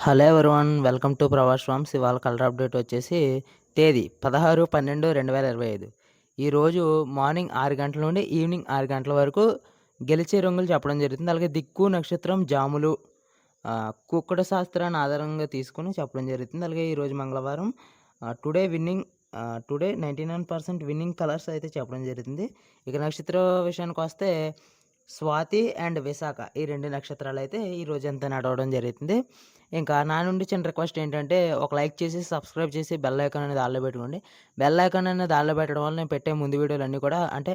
Hello everyone. Welcome to Pravas farms. ఇవాళ colour update వచ్చేసి తేదీ 16/12/2025. ఈరోజు మార్నింగ్ 6 గంటల నుండి ఈవినింగ్ 6 గంటల వరకు గెలిచే రంగులు చెప్పడం జరుగుతుంది. అలాగే దిక్కు, నక్షత్రం, జాములు, కుక్కుట శాస్త్రాన్ని ఆధారంగా తీసుకొని చెప్పడం జరుగుతుంది. అలాగే ఈరోజు మంగళవారం. Today winnowing today 99% winnowing colours అయితే చెప్పడం జరుగుతుంది. ఇక నక్షత్ర విషయానికి వస్తే స్వాతి అండ్ విశాఖ ఈ 2 నక్షత్రాలు అయితే ఈ రోజంతా నడవడం జరుగుతుంది. ఇంకా నా నుండి చిన్న రిక్వెస్ట్ ఏంటంటే, ఒక లైక్ చేసి, సబ్స్క్రైబ్ చేసి, బెల్ ఐకాన్ అనేది ఆల్‌లో పెట్టుకోండి. బెల్ ఐకాన్ అనేది ఆల్‌లో పెట్టడం వల్ల నేను పెట్టే ముందు వీడియోలన్నీ కూడా అంటే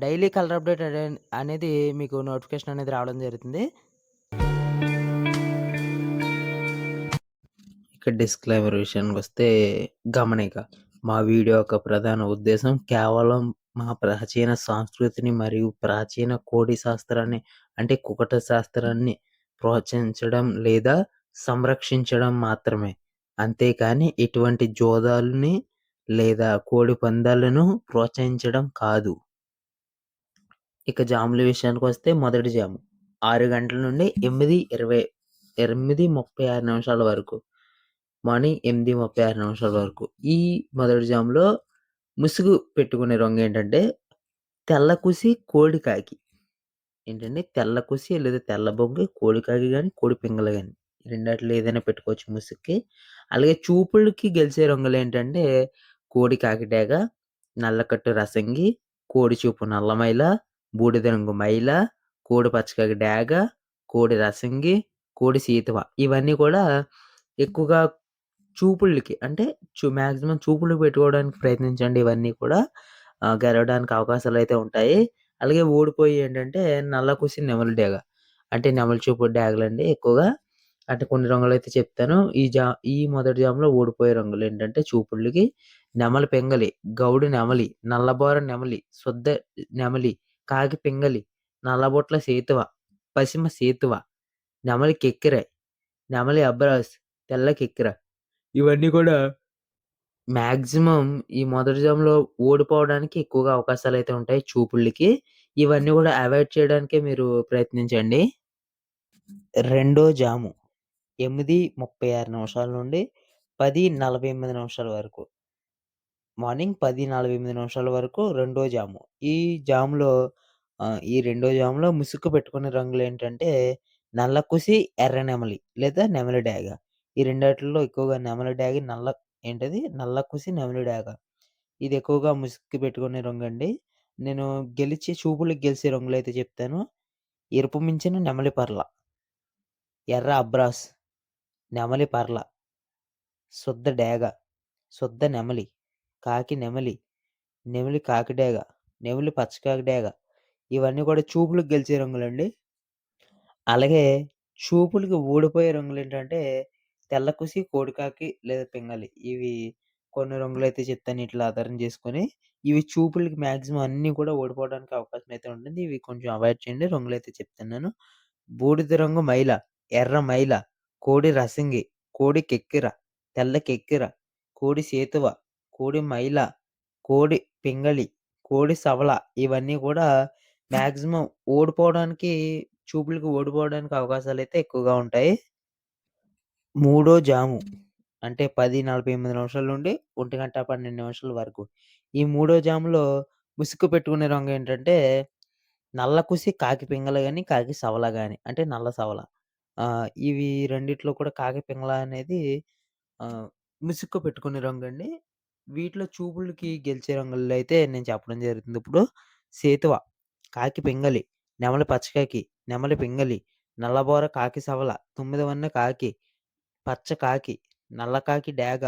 డైలీ కలర్ అప్డేట్ అనేది మీకు నోటిఫికేషన్ అనేది రావడం జరుగుతుంది. ఇక డిస్క్లైమర్ విషయానికొస్తే గమనిక. మా వీడియో యొక్క ప్రధాన ఉద్దేశం కేవలం మా ప్రాచీన సంస్కృతిని మరియు ప్రాచీన కోడి శాస్త్రాన్ని అంటే కుకట శాస్త్రాన్ని ప్రోత్సహించడం లేదా సంరక్షించడం మాత్రమే. అంతేకాని ఎటువంటి జోదాల్ని లేదా కోడి పందాలను ప్రోత్సహించడం కాదు. ఇక జాముల విషయానికొస్తే మొదటి జాము 6 గంటల నుండి 8:36 నిమిషాల వరకు. మార్నింగ్ 8:36 నిమిషాల వరకు. ఈ మొదటి జాములో ముసుగు పెట్టుకునే రంగేంటంటే తెల్ల కుసి, కోడి కాకి. ఏంటండి తెల్ల కుసి లేదా తెల్ల బొంగు, కోడి కాకి గాని, కోడి పింగళ గాని రెండిట్లో ఏదైనా పెట్టుకోవచ్చు ముసుగుకి. అలాగే చూపులకి గెలిచే రంగులేంటంటే కోడి కాకి డేగ, నల్లకట్టు రసంగి, కోడి చూపు నల్ల మైల, బూడిద రంగు మైల, కోడి పచ్చకాకి డేగ, కోడి రసంగి, కోడి సీతువ. ఇవన్నీ కూడా ఎక్కువగా చూపుళ్ళకి అంటే మాక్సిమం చూపుళ్ళకి పెట్టుకోవడానికి ప్రయత్నించండి. ఇవన్నీ కూడా గెలవడానికి అవకాశాలైతే ఉంటాయి. అలాగే ఓడిపోయి ఏంటంటే నల్లకుసి, నెమలి డేగ. అంటే నెమలి చూపు డేగలండి ఎక్కువగా. అంటే కొన్ని రంగులైతే చెప్తాను. ఈ మొదటి జామ్‌లో ఓడిపోయే రంగులేంటంటే చూపుళ్ళకి నెమలి పింగలి, గౌడు నెమలి, నల్లబోర నెమలి, శుద్ధ నెమలి, కాకి పింగలి, నల్లబొట్ల సేతువ, పసిమ సేతువ, నెమలి కెక్కిర, నెమలి అబ్రాస్, తెల్ల కెక్కిర. ఇవన్నీ కూడా మాక్సిమం ఈ మొదటి జామ్‌లో ఓడిపోవడానికి ఎక్కువగా అవకాశాలైతే ఉంటాయి చూపుళ్ళకి. ఇవన్నీ కూడా అవాయిడ్ చేయడానికే మీరు ప్రయత్నించండి. రెండో జాము 8:36 నిమిషాల నుండి 10:48 నిమిషాల వరకు. మార్నింగ్ 10:48 నిమిషాల వరకు రెండో జాము. ఈ జాములో ఈ రెండో జాములో ముసుగు పెట్టుకునే రంగులేంటంటే నల్లకుసి, ఎర్ర నెమలి లేదా నెమలి డేగ. ఈ రెండిట్లో ఎక్కువగా నెమలి డేగ, నల్లకుసి, నెమలి డేగ. ఇది ఎక్కువగా ముసుగు పెట్టుకునే రంగండి. నేను చూపులకి గెలిచే రంగులైతే చెప్తాను. ఎరుపు మించిన నెమలి పర్ల, ఎర్ర అబ్రాస్, నెమలి పర్ల, శుద్ధ డేగ, శుద్ధ నెమలి, కాకి నెమలి, నెమలి కాకి డేగ, నెమలి పచ్చకాకి డేగ. ఇవన్నీ కూడా చూపులకి గెలిచే రంగులండి. అలాగే చూపులకి ఓడిపోయే రంగులేంటంటే తెల్లకుసి, కోడికాకి లేదా పింగళి. ఇవి కొన్ని రంగులైతే చెప్తాను ఈటిలిని ఆధారం చేసుకొని. ఇవి చూపులకి మాక్సిమం అన్నీ కూడా ఓడిపోవడానికి అవకాశం అయితే ఉంటుంది. ఇవి కొంచెం అవాయిడ్ చేయండి. రంగులైతే చెప్తున్నాను. బూడిద రంగు మైల, ఎర్ర మైల, కోడి రసంగి, కోడి కెక్కిర, తెల్ల కెక్కిర, కోడి సేతువ, కోడి మైల, కోడి పింగళి, కోడి సవల. ఇవన్నీ కూడా మాక్సిమం ఓడిపోవడానికి చూపులకి ఓడిపోవడానికి అవకాశాలైతే ఎక్కువగా ఉంటాయి. మూడో జాము అంటే 10:48 నిమిషాల నుండి 1:12 నిమిషాల వరకు. ఈ మూడో జాములో ముసుగు పెట్టుకునే రంగేంటంటే నల్లకుసి, కాకి పింగళ గాని, కాకి సవల గాని అంటే నల్ల సవల. ఇవి రెండిట్లో కూడా కాకి పింగళ అనేది ఆహ్, ముసుగు పెట్టుకునే రంగండి. వీటిలో చూపులకి గెలిచే రంగుల్లో అయితే నేను చెప్పడం జరుగుతుంది ఇప్పుడు. సేతువ, కాకి పింగళి, నెమలి పచ్చకాకి, నెమలి పింగళి, నల్లబోర కాకి సవల, తొమ్మిదవన్న కాకి, పచ్చ కాకి, నల్ల కాకి డేగ,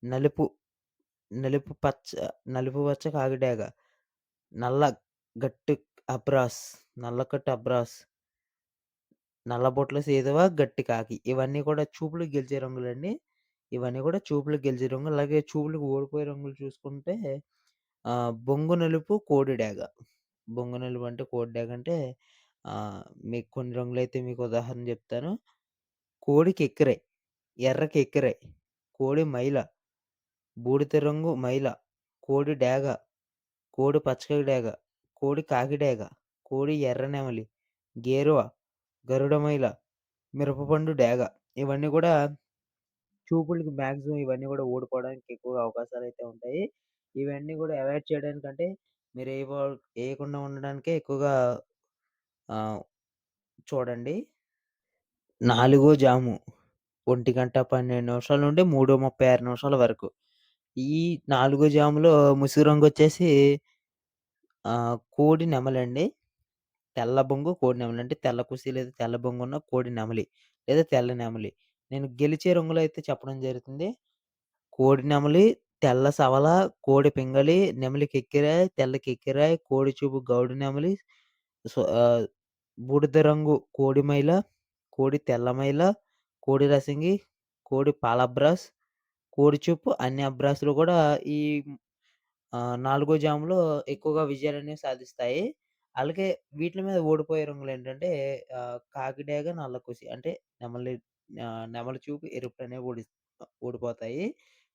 నలుపు నలుపు పచ్చ నలుపు పచ్చ కాకి డేగ, నల్ల గట్టు అబ్రాస్, నల్లకట్టు అబ్రాస్, నల్లబొట్ల సేదువ, గట్టి కాకి. ఇవన్నీ కూడా చూపులకి గెలిచే రంగులండి. ఇవన్నీ కూడా చూపులకి గెలిచే రంగులు. అలాగే చూపులకి ఓడిపోయే రంగులు చూసుకుంటే బొంగు నలుపు, కోడి డేగ. బొంగు నలుపు అంటే కోడి డేగ అంటే మీకు కొన్ని రంగులైతే మీకు ఉదాహరణ చెప్తాను. కోడికి ఎక్కిరై, ఎర్రకి ఎక్కిరై, కోడి మైల, బూడిద రంగు మైల, కోడి డేగ, కోడి పచ్చకాకి డేగ, కోడి కాకి డేగ, కోడి ఎర్ర నెమలి, గేరువ, గరుడ మైల, మిరపపండు డేగ. ఇవన్నీ గూడా చూపులకి మాక్సిమం ఇవన్నీ గూడా ఓడిపోవడానికి ఎక్కువగా అవకాశాలైతే ఉంటాయి. ఇవన్నీ గూడా అవాయిడ్ చేయడానికంటే ఏయకుండా ఉండడానికే ఎక్కువగా ఆహ్, చూడండి. నాలుగో జాము 1:12 నిమిషాల నుండి 3:36 నిమిషాల వరకు. ఈ నాలుగో జాములో ముసుగు రంగొచ్చేసి కోడి నెమలండి. తెల్ల బొంగు, కోడి నెమలి. అంటే తెల్ల కుసి లేదా తెల్ల బొంగున్న కోడి నెమలి లేదా తెల్ల నెమలి. నేను గెలిచే రంగులో అయితే చెప్పడం జరుగుతుంది. కోడి నెమలి, తెల్ల సవల, కోడి పింగళి, నెమలి కెక్కిరాయి, తెల్ల కెక్కిరాయి, కోడి చూపు గౌడు నెమలి, సో బూడిద రంగు కోడి మైల, కోడి తెల్ల మైల, కోడి రసంగి, కోడి పాలబ్రాస్, కోడి చూపు అన్ని అబ్రాస్‌లు గూడా ఈ నాలుగో జామ్‌లో ఎక్కువగా విజయాలనేవి సాధిస్తాయి. అలాగే వీట్లి మీద ఓడిపోయే రంగులేంటంటే కాకిడేగ, నల్లకుసి అంటే నెమలి నెమలి చూపు ఎరుపులనేవి ఓడిపోతాయి.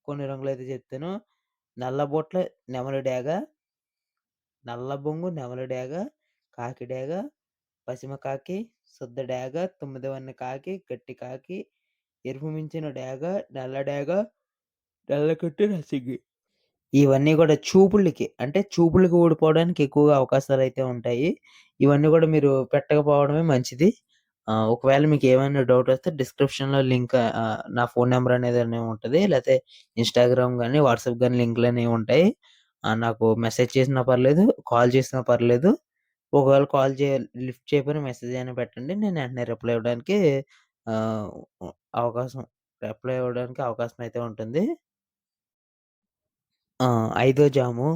కొన్ని రంగులైతే చెప్తాను. నల్లబొట్ల నెమలి డేగ, నల్ల బొంగు నెమలి డేగ, కాకి డేగ, పసిమ కాకి, శుద్ధ డేగ, తొమ్మిదవన్న కాకి, గట్టి కాకి, ఎరుపు మించిన డేగ, నల్ల డేగ, నల్లకట్టు రసిగి. ఇవన్నీ గూడా చూపులకి ఓడిపోవడానికి ఎక్కువగా అవకాశాలైతే ఉంటాయి. ఇవన్నీ గూడా మీరు పెట్టకపోవడమే మంచిది. ఒకవేళ మీకేమైనా డౌటొస్తే డిస్క్రిప్షన్‌లో నా ఫోను నంబర్ అనేదనేవి ఉంటది. లేతే ఇన్‌స్టాగ్రామ్ గాని, వాట్సాప్ గాని లింకులనేవి ఉంటాయి. నాకు మెసేజ్ చేసినా పర్లేదు, కాల్ చేసినా పర్లేదు. ఒకవేళ లిఫ్ట్ చేయకపోయినా మెసేజ్ అయినా పెట్టండి. నేను వెంటనే ఆహ్, అవకాశం రిప్లై ఇవ్వడానికి అవకాశం అయితే ఉంటుంది. ఆ! ఐదో జాము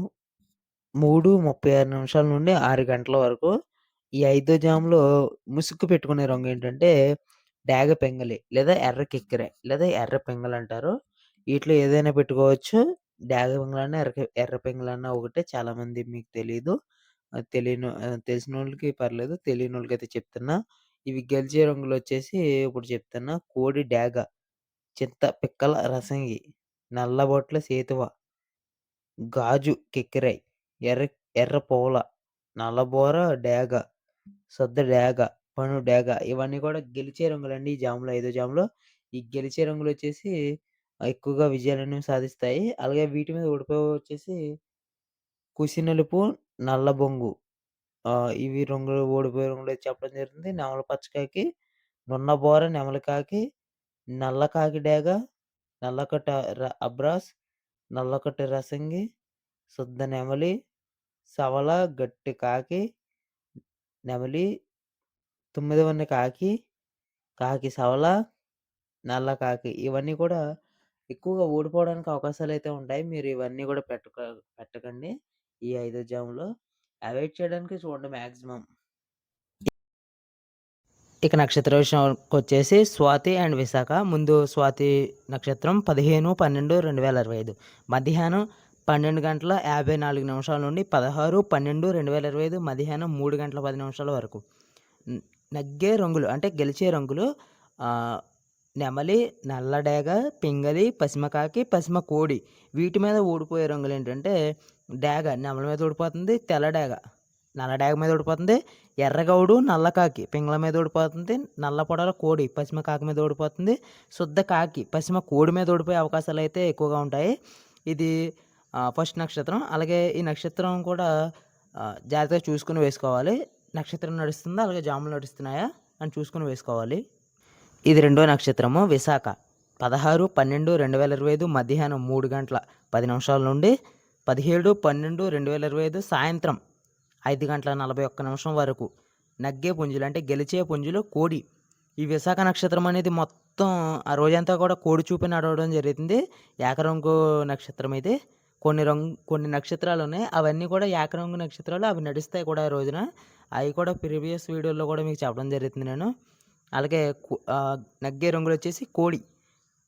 3:36 నిమిషాల నుండి 6 గంటల వరకు. ఈ ఐదో జాములో ముసుగు పెట్టుకునే రంగేంటంటే, డేగ పెంగలి లేదా ఎర్ర కిక్కిరి లేదా ఎర్ర పెంగలంటారు. ఈటిలో ఏదైనా పెట్టుకోవచ్చు. డేగ పెంగలన్నా, ఎర్ర పెంగలన్నా ఒకటే. చాలామంది మీకు తెలీదు. తెలిసినోళ్ళకి పర్లేదు. తెలియనోళ్ళకైతే చెప్తున్నా. ఇవి గెలిచే రంగులొచ్చేసి ఇప్పుడు చెప్తున్నా. కోడి డేగ, చింత పిక్కల రసంగి, నల్లబొట్ల సేతువ, గాజు కిక్కిరై, ఎర్ర ఎర్ర పూల, నల్లబోర డేగ, సద్ద డేగ, పను డేగ ఇవన్నీ కూడా గెలిచే రంగులండి ఈ జామ్‌లో, ఐదో జామ్‌లో. ఈ గెలిచే రంగులొచ్చేసి ఎక్కువగా విజయాలనేవి సాధిస్తాయి. అలాగే వీటి మీద ఓడిపోయేవొచ్చేసి కుసినలుపు, నల్ల బొంగు. ఇవి రంగులు ఓడిపోయే రంగులైతే చెప్పడం జరుగుతుంది. నెమలి పచ్చకాకి, నున్నబోర నెమలి కాకి, నల్ల కాకి డేగ, నల్లకట్ట అబ్రాస్, నల్లకట్ట రసంగి, శుద్ధ నెమలి, సవల, గట్టి కాకి, నెమలి, తొమ్మిదవన్న కాకి, కాకి సవల, నల్ల కాకి ఇవన్నీ కూడా ఎక్కువగా ఓడిపోవడానికి అవకాశాలైతే ఉంటాయి. మీరు ఇవన్నీ కూడా పెట్టకండి. ఈ 5 జాములో అవాయిడ్ చేయడానికి చూడండి మాక్సిమం. ఇక నక్షత్ర విషయానికొచ్చేసి స్వాతి అండ్ విశాఖ. ముందు స్వాతి నక్షత్రం 15/12/2025 మధ్యాహ్నం 12:54 నుండి 16/12/2025 మధ్యాహ్నం 3:10 వరకు. నగ్గే రంగులు అంటే గెలిచే రంగులు నెమలి, నల్లడేగ, పింగళి, పసిమకాకి, పసిమ కోడి. వీటి మీద ఓడిపోయే రంగులేంటంటే డేగ నెమలి మీద ఓడిపోతుంది. తెల్ల డేగ నల్ల డేగ మీద ఓడిపోతుంది. ఎర్రగౌడు, నల్లకాకి పింగళ మీద ఓడిపోతుంది. నల్ల పొడల కోడి పసిమ కాకి మీద ఓడిపోతుంది. శుద్ధ కాకి పసిమ కోడి మీద ఓడిపోయే అవకాశాలైతే ఎక్కువగా ఉంటాయి. ఇది ఫస్ట్ నక్షత్రం. అలాగే ఈ నక్షత్రం కూడా జాగ్రత్తగా చూసుకొని వేసుకోవాలి. నక్షత్రం నడుస్తుందా? అలాగే జాములు నడుస్తున్నాయా? అని చూసుకొని వేసుకోవాలి. ఇది రెండో నక్షత్రము విశాఖ. 16/12/2025 మధ్యాహ్నం 3:10 నుండి 17/12/2025 సాయంత్రం 5:41 వరకు. నగ్గే పుంజులు అంటే గెలిచే పుంజులు కోడి. ఈ విశాఖ నక్షత్రం అనేది మొత్తం ఆ రోజంతా కూడా కోడి చూపే నడవడం జరుగుతుంది. ఏకరంగు నక్షత్రం ఇది. కొన్ని నక్షత్రాలున్నాయి. అవన్నీ కూడా ఏకరంగు నక్షత్రాలు. అవి నడుస్తాయి కూడా ఆ రోజున. అవి కూడా ప్రీవియస్ వీడియోలో కూడా మీకు చెప్పడం జరుగుతుంది నేను. అలాగే నగ్గే రంగులొచ్చేసి కోడి.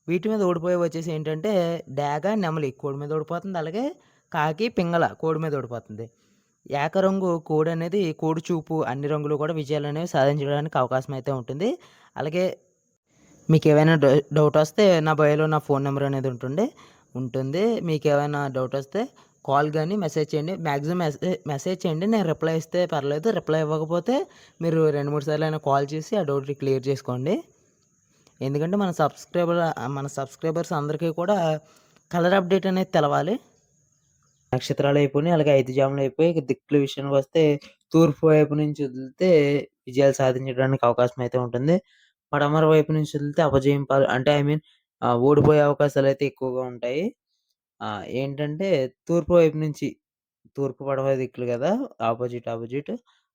వీటి మీద ఓడిపోయేవొచ్చేసి ఏంటంటే డేగ, నెమలి కోడి మీద ఓడిపోతుంది. అలాగే కాకి, పింగళ కోడి మీద ఓడిపోతుంది. ఏకరంగు కోడనేది కోడి చూపు అన్ని రంగులు కూడా విజయాలనేవి సాధించడానికి అవకాశం అయితే ఉంటుంది. అలాగే మీకేమైనా డౌటొస్తే నా బయోలో నా ఫోన్ నెంబర్ అనేది ఉంటుంది. మీకేమైనా డౌటొస్తే కాల్ గాని, మెసేజ్ చేయండి. మాక్సిమం మెసేజ్ చేయండి. నేను రిప్లై ఇస్తే పర్లేదు. రిప్లై ఇవ్వకపోతే మీరు 2, 3 సార్లైనా కాల్ చేసి ఆ డౌట్‌ని క్లియర్ చేసుకోండి. ఎందుకంటే మన సబ్‌స్క్రైబర్స్ అందరికీ కూడా కలర్ అప్‌డేట్ అనేది తెలవాలి. నక్షత్రాలయిపోయినాయి. అలాగే 5 జాములయిపోయి ఇక దిక్కుల విషయానికొస్తే తూర్పు వైపు నుంచి వదిలితే విజయాలు సాధించడానికి అవకాశం అయితే ఉంటుంది. పడమర వైపు నుంచి వదిలితే అపజయం అంటే ఐ మీన్ ఓడిపోయే అవకాశాలైతే ఎక్కువగా ఉంటాయి. ఏంటంటే తూర్పు వైపు నుంచి తూర్పు, పడమర దిక్కులు గదా! అపోజిట్.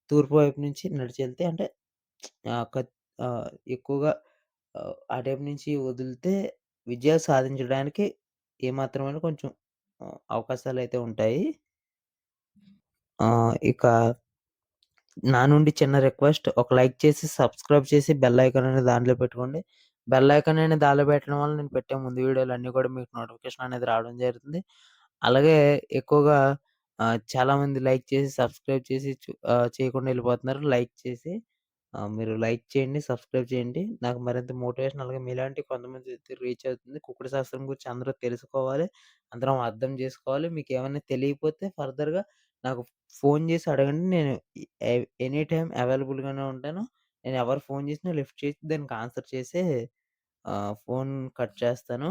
తూర్పు వైపు నుంచి నడిచెళ్తే అంటే ఆహ్, కత్ ఎక్కువగా ఆ టైపు నుంచి వదిలితే విజయాలు సాధించడానికి ఏమాత్రమైనా కొంచెం అవకాశాలైతే ఉంటాయి. ఇక నా నుండి చిన్న రిక్వెస్ట్ ఒక లైక్ చేసి, సబ్స్క్రైబ్ చేసి బెల్ ఐకాన్ అనేది దాంట్లో పెట్టుకోండి. బెల్ ఐకాన్ అనేది దానిలో పెట్టడం వల్ల నేను పెట్టే ముందు వీడియోలన్నీ కూడా మీకు నోటిఫికేషన్ అనేది రావడం జరుగుతుంది. అలాగే ఎక్కువగా చాలామంది లైక్ చేసి, సబ్స్క్రైబ్ చేసి చేయకుండా ఎళ్ళిపోతున్నారు. లైక్ చేసి మీరు లైక్ చేయండి, సబ్స్క్రైబ్ చేయండి. నాకు మరింత మోటివేషన్ అలాగే మీలాంటి కొంతమంది రీచ్ అవుతుంది. కుక్కుడు శాస్త్రం గురించి అందరూ తెలుసుకోవాలి. అందరం అర్థం చేసుకోవాలి. మీకేమన్నా తెలియకపోతే ఫర్దర్‌గా నాకు ఫోను చేసి అడగండి. నేను ఎనీ టైమ్ అవైలబుల్‌గానే ఉంటాను. నేను ఎవరు ఫోను చేసినా లిఫ్ట్ చేసి దానికి ఆన్సర్ చేసే ఫోను కట్ చేస్తాను.